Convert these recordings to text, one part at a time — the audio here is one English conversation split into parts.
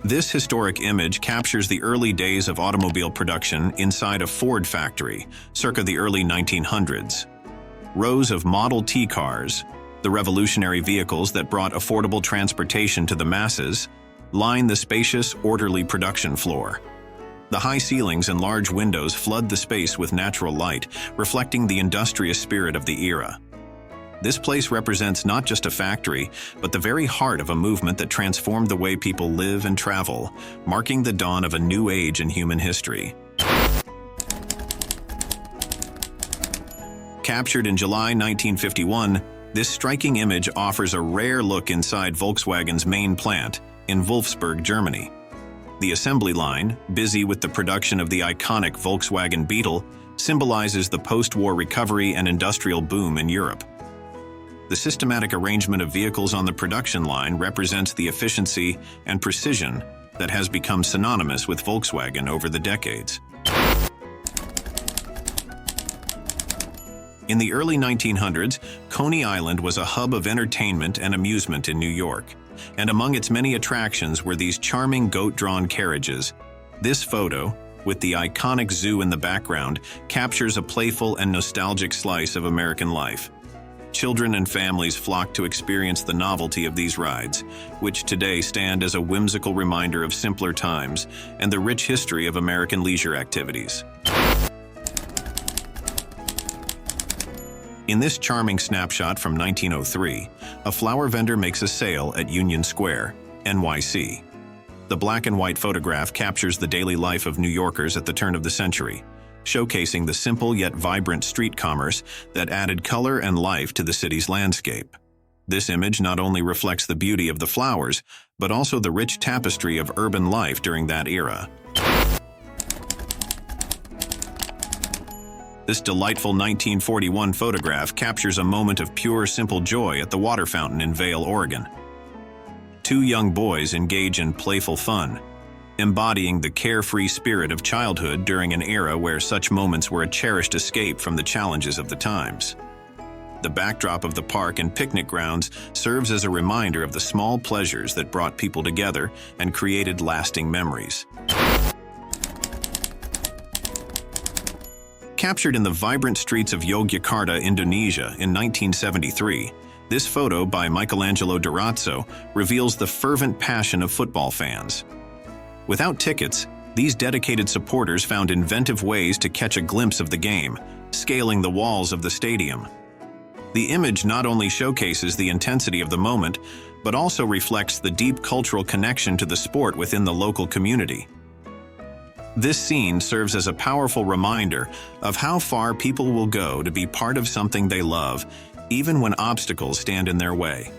This historic image captures the early days of automobile production inside a Ford factory, circa the early 1900s. Rows of Model T cars, the revolutionary vehicles that brought affordable transportation to the masses, line the spacious, orderly production floor. The high ceilings and large windows flood the space with natural light, reflecting the industrious spirit of the era. This place represents not just a factory, but the very heart of a movement that transformed the way people live and travel, marking the dawn of a new age in human history. Captured in July 1951, this striking image offers a rare look inside Volkswagen's main plant in Wolfsburg, Germany. The assembly line, busy with the production of the iconic Volkswagen Beetle, symbolizes the post-war recovery and industrial boom in Europe. The systematic arrangement of vehicles on the production line represents the efficiency and precision that has become synonymous with Volkswagen over the decades. In the early 1900s, Coney Island was a hub of entertainment and amusement in New York, and among its many attractions were these charming goat-drawn carriages. This photo, with the iconic zoo in the background, captures a playful and nostalgic slice of American life. Children and families flock to experience the novelty of these rides, which today stand as a whimsical reminder of simpler times and the rich history of American leisure activities. In this charming snapshot from 1903, a flower vendor makes a sale at Union Square, NYC. The black and white photograph captures the daily life of New Yorkers at the turn of the century, showcasing the simple yet vibrant street commerce that added color and life to the city's landscape. This image not only reflects the beauty of the flowers, but also the rich tapestry of urban life during that era. This delightful 1941 photograph captures a moment of pure, simple joy at the water fountain in Vail, Oregon. Two young boys engage in playful fun, embodying the carefree spirit of childhood during an era where such moments were a cherished escape from the challenges of the times. The backdrop of the park and picnic grounds serves as a reminder of the small pleasures that brought people together and created lasting memories. Captured in the vibrant streets of Yogyakarta, Indonesia in 1973, this photo by Michelangelo Durazzo reveals the fervent passion of football fans. Without tickets, these dedicated supporters found inventive ways to catch a glimpse of the game, scaling the walls of the stadium. The image not only showcases the intensity of the moment, but also reflects the deep cultural connection to the sport within the local community. This scene serves as a powerful reminder of how far people will go to be part of something they love, even when obstacles stand in their way.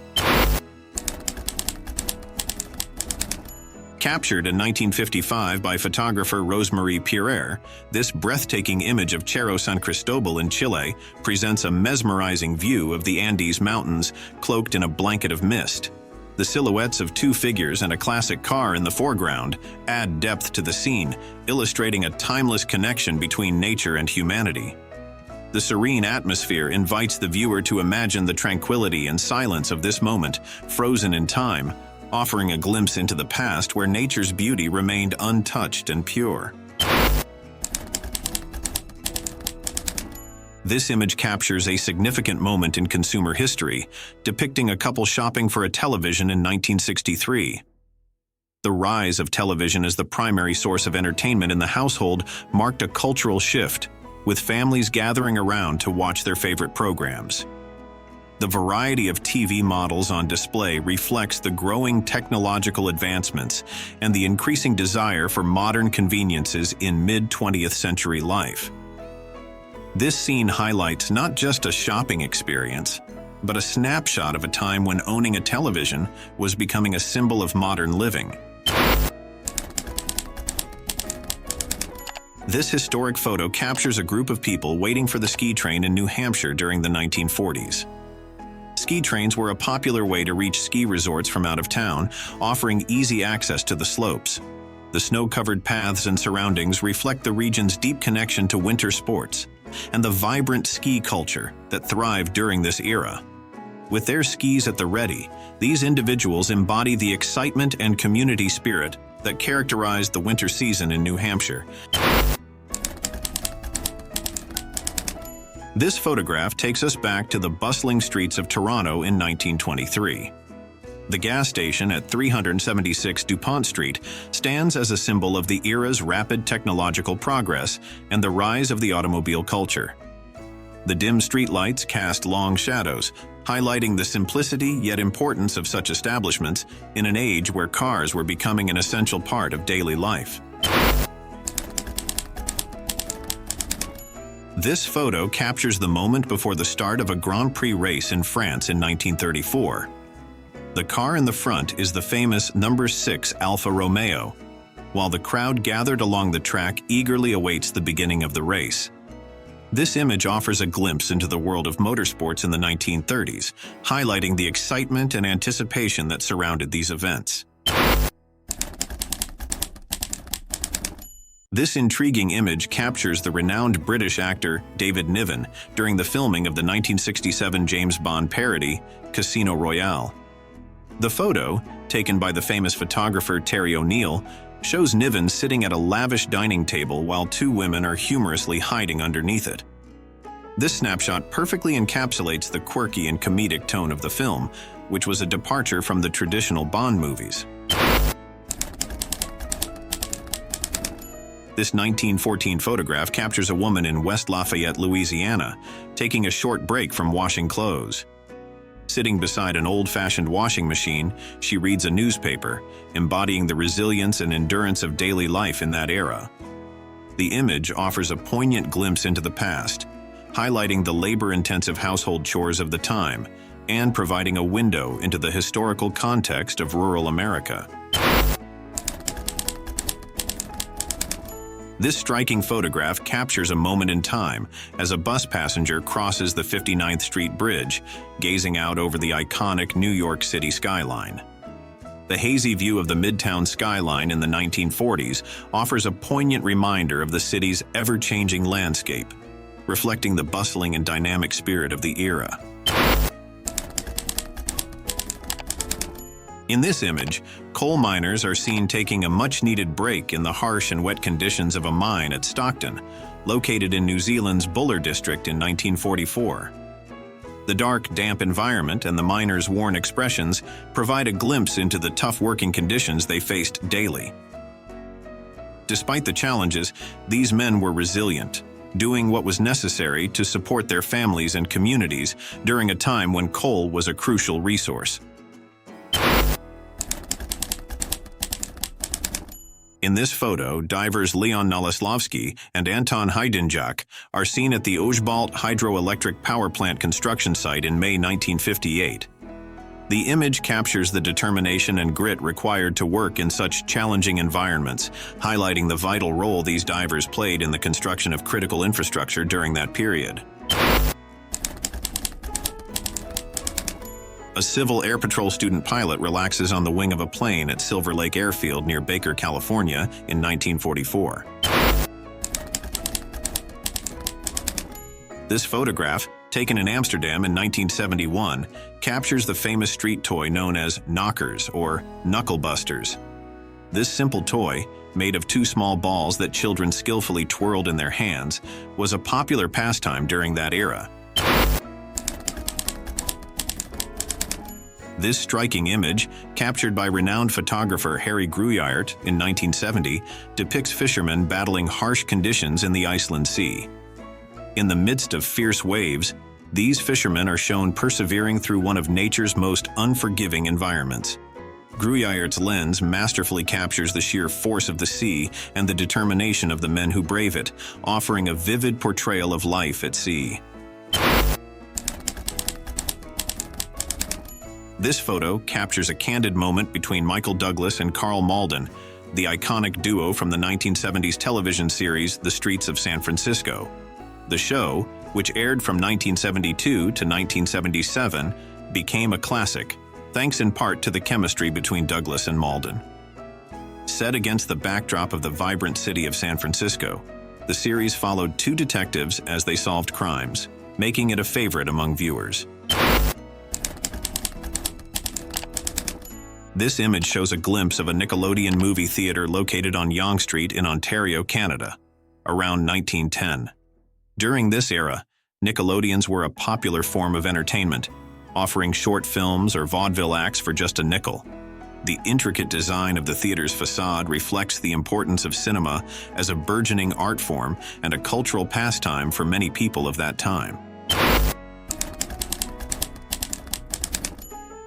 Captured in 1955 by photographer Rosemarie Pierre, this breathtaking image of Cerro San Cristobal in Chile presents a mesmerizing view of the Andes Mountains cloaked in a blanket of mist. The silhouettes of two figures and a classic car in the foreground add depth to the scene, illustrating a timeless connection between nature and humanity. The serene atmosphere invites the viewer to imagine the tranquility and silence of this moment, frozen in time, offering a glimpse into the past where nature's beauty remained untouched and pure. This image captures a significant moment in consumer history, depicting a couple shopping for a television in 1963. The rise of television as the primary source of entertainment in the household marked a cultural shift, with families gathering around to watch their favorite programs. The variety of TV models on display reflects the growing technological advancements and the increasing desire for modern conveniences in mid-20th century life. This scene highlights not just a shopping experience, but a snapshot of a time when owning a television was becoming a symbol of modern living. This historic photo captures a group of people waiting for the ski train in New Hampshire during the 1940s. Ski trains were a popular way to reach ski resorts from out of town, offering easy access to the slopes. The snow-covered paths and surroundings reflect the region's deep connection to winter sports and the vibrant ski culture that thrived during this era. With their skis at the ready, these individuals embody the excitement and community spirit that characterized the winter season in New Hampshire. This photograph takes us back to the bustling streets of Toronto in 1923. The gas station at 376 DuPont Street stands as a symbol of the era's rapid technological progress and the rise of the automobile culture. The dim streetlights cast long shadows, highlighting the simplicity yet importance of such establishments in an age where cars were becoming an essential part of daily life. This photo captures the moment before the start of a Grand Prix race in France in 1934. The car in the front is the famous number 6 Alfa Romeo, while the crowd gathered along the track eagerly awaits the beginning of the race. This image offers a glimpse into the world of motorsports in the 1930s, highlighting the excitement and anticipation that surrounded these events. This intriguing image captures the renowned British actor David Niven during the filming of the 1967 James Bond parody, Casino Royale. The photo, taken by the famous photographer Terry O'Neill, shows Niven sitting at a lavish dining table while two women are humorously hiding underneath it. This snapshot perfectly encapsulates the quirky and comedic tone of the film, which was a departure from the traditional Bond movies. This 1914 photograph captures a woman in West Lafayette, Louisiana, taking a short break from washing clothes. Sitting beside an old-fashioned washing machine, she reads a newspaper, embodying the resilience and endurance of daily life in that era. The image offers a poignant glimpse into the past, highlighting the labor-intensive household chores of the time and providing a window into the historical context of rural America. This striking photograph captures a moment in time as a bus passenger crosses the 59th Street Bridge, gazing out over the iconic New York City skyline. The hazy view of the Midtown skyline in the 1940s offers a poignant reminder of the city's ever-changing landscape, reflecting the bustling and dynamic spirit of the era. In this image, coal miners are seen taking a much-needed break in the harsh and wet conditions of a mine at Stockton, located in New Zealand's Buller district in 1944. The dark, damp environment and the miners' worn expressions provide a glimpse into the tough working conditions they faced daily. Despite the challenges, these men were resilient, doing what was necessary to support their families and communities during a time when coal was a crucial resource. In this photo, divers Leon Naleslavsky and Anton Hajdinjak are seen at the Ojbalt hydroelectric power plant construction site in May 1958. The image captures the determination and grit required to work in such challenging environments, highlighting the vital role these divers played in the construction of critical infrastructure during that period. A Civil Air Patrol student pilot relaxes on the wing of a plane at Silver Lake Airfield near Baker, California in 1944. This photograph, taken in Amsterdam in 1971, captures the famous street toy known as knockers or knuckle busters. This simple toy, made of two small balls that children skillfully twirled in their hands, was a popular pastime during that era. This striking image, captured by renowned photographer Harry Gruyart in 1970, depicts fishermen battling harsh conditions in the Iceland Sea. In the midst of fierce waves, these fishermen are shown persevering through one of nature's most unforgiving environments. Gruyart's lens masterfully captures the sheer force of the sea and the determination of the men who brave it, offering a vivid portrayal of life at sea. This photo captures a candid moment between Michael Douglas and Carl Malden, the iconic duo from the 1970s television series The Streets of San Francisco. The show, which aired from 1972 to 1977, became a classic, thanks in part to the chemistry between Douglas and Malden. Set against the backdrop of the vibrant city of San Francisco, the series followed two detectives as they solved crimes, making it a favorite among viewers. This image shows a glimpse of a Nickelodeon movie theater located on Yonge Street in Ontario, Canada, around 1910. During this era, Nickelodeons were a popular form of entertainment, offering short films or vaudeville acts for just a nickel. The intricate design of the theater's facade reflects the importance of cinema as a burgeoning art form and a cultural pastime for many people of that time.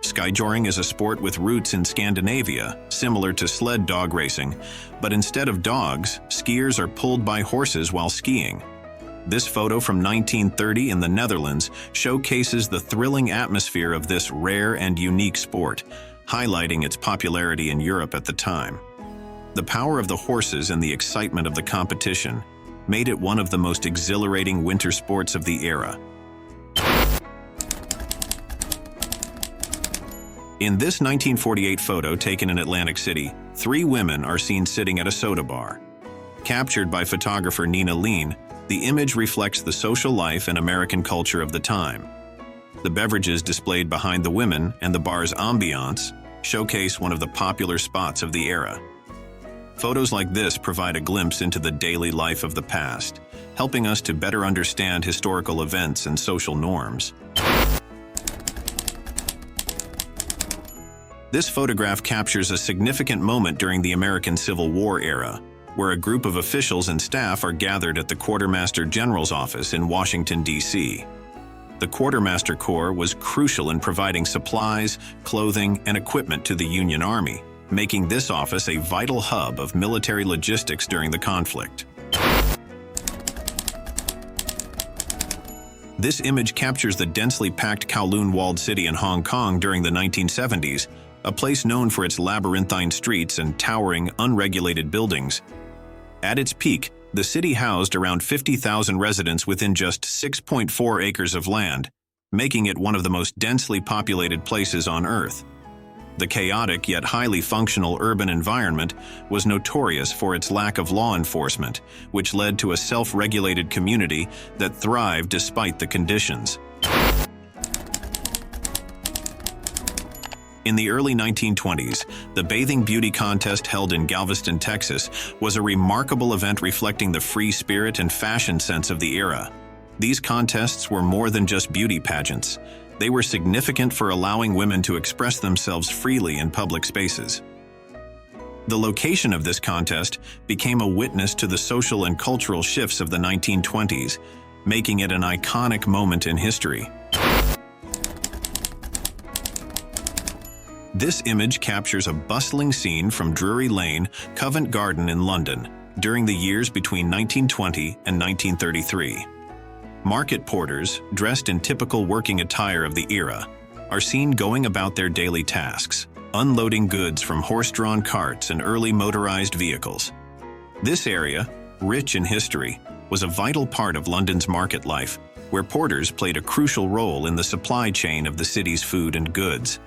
Skijoring is a sport with roots in Scandinavia, similar to sled dog racing, but instead of dogs, skiers are pulled by horses while skiing. This photo from 1930 in the Netherlands showcases the thrilling atmosphere of this rare and unique sport, highlighting its popularity in Europe at the time. The power of the horses and the excitement of the competition made it one of the most exhilarating winter sports of the era. In this 1948 photo taken in Atlantic City, 3 women are seen sitting at a soda bar. Captured by photographer Nina Lean, the image reflects the social life and American culture of the time. The beverages displayed behind the women and the bar's ambiance showcase one of the popular spots of the era. Photos like this provide a glimpse into the daily life of the past, helping us to better understand historical events and social norms. This photograph captures a significant moment during the American Civil War era, where a group of officials and staff are gathered at the Quartermaster General's office in Washington, D.C. The Quartermaster Corps was crucial in providing supplies, clothing, and equipment to the Union Army, making this office a vital hub of military logistics during the conflict. This image captures the densely packed Kowloon-walled city in Hong Kong during the 1970s, a place known for its labyrinthine streets and towering, unregulated buildings. At its peak, the city housed around 50,000 residents within just 6.4 acres of land, making it one of the most densely populated places on Earth. The chaotic yet highly functional urban environment was notorious for its lack of law enforcement, which led to a self-regulated community that thrived despite the conditions. In the early 1920s, the bathing beauty contest held in Galveston, Texas, was a remarkable event reflecting the free spirit and fashion sense of the era. These contests were more than just beauty pageants. They were significant for allowing women to express themselves freely in public spaces. The location of this contest became a witness to the social and cultural shifts of the 1920s, making it an iconic moment in history. This image captures a bustling scene from Drury Lane, Covent Garden in London, during the years between 1920 and 1933. Market porters, dressed in typical working attire of the era, are seen going about their daily tasks, unloading goods from horse-drawn carts and early motorized vehicles. This area, rich in history, was a vital part of London's market life, where porters played a crucial role in the supply chain of the city's food and goods.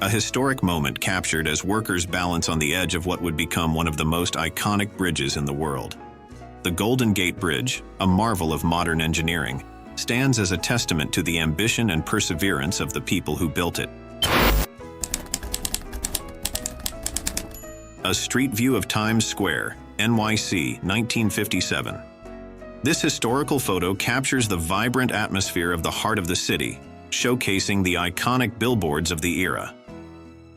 A historic moment captured as workers balance on the edge of what would become one of the most iconic bridges in the world. The Golden Gate Bridge, a marvel of modern engineering, stands as a testament to the ambition and perseverance of the people who built it. A street view of Times Square, NYC, 1957. This historical photo captures the vibrant atmosphere of the heart of the city, showcasing the iconic billboards of the era.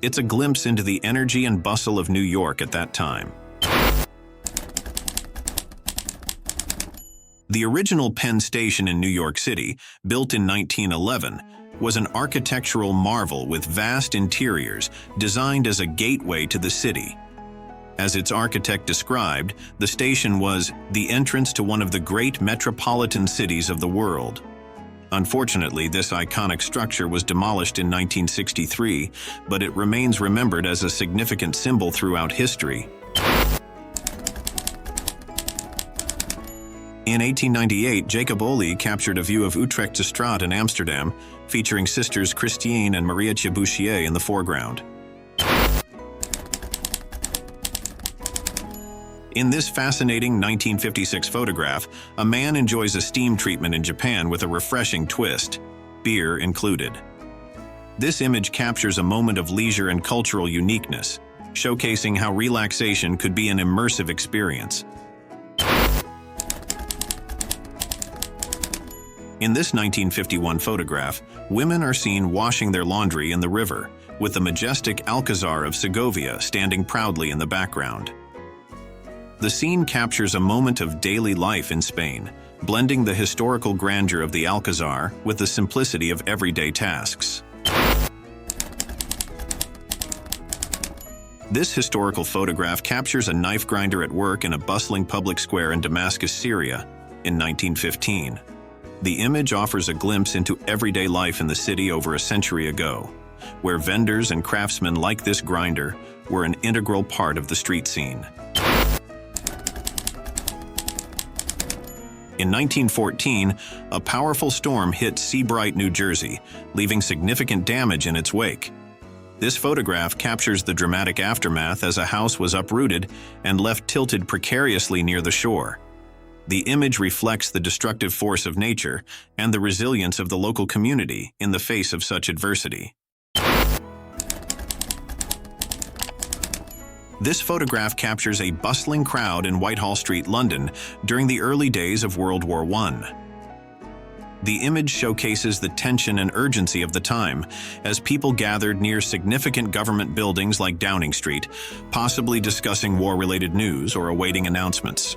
It's a glimpse into the energy and bustle of New York at that time. The original Penn Station in New York City, built in 1911, was an architectural marvel with vast interiors designed as a gateway to the city. As its architect described, the station was the entrance to one of the great metropolitan cities of the world. Unfortunately, this iconic structure was demolished in 1963, but it remains remembered as a significant symbol throughout history. In 1898, Jacob Olie captured a view of Utrechtse Straat in Amsterdam, featuring sisters Christine and Maria Bouchier in the foreground. In this fascinating 1956 photograph, a man enjoys a steam treatment in Japan with a refreshing twist, beer included. This image captures a moment of leisure and cultural uniqueness, showcasing how relaxation could be an immersive experience. In this 1951 photograph, women are seen washing their laundry in the river, with the majestic Alcazar of Segovia standing proudly in the background. The scene captures a moment of daily life in Spain, blending the historical grandeur of the Alcazar with the simplicity of everyday tasks. This historical photograph captures a knife grinder at work in a bustling public square in Damascus, Syria, in 1915. The image offers a glimpse into everyday life in the city over a century ago, where vendors and craftsmen like this grinder were an integral part of the street scene. In 1914, a powerful storm hit Seabright, New Jersey, leaving significant damage in its wake. This photograph captures the dramatic aftermath as a house was uprooted and left tilted precariously near the shore. The image reflects the destructive force of nature and the resilience of the local community in the face of such adversity. This photograph captures a bustling crowd in Whitehall Street, London, during the early days of World War I. The image showcases the tension and urgency of the time, as people gathered near significant government buildings like Downing Street, possibly discussing war-related news or awaiting announcements.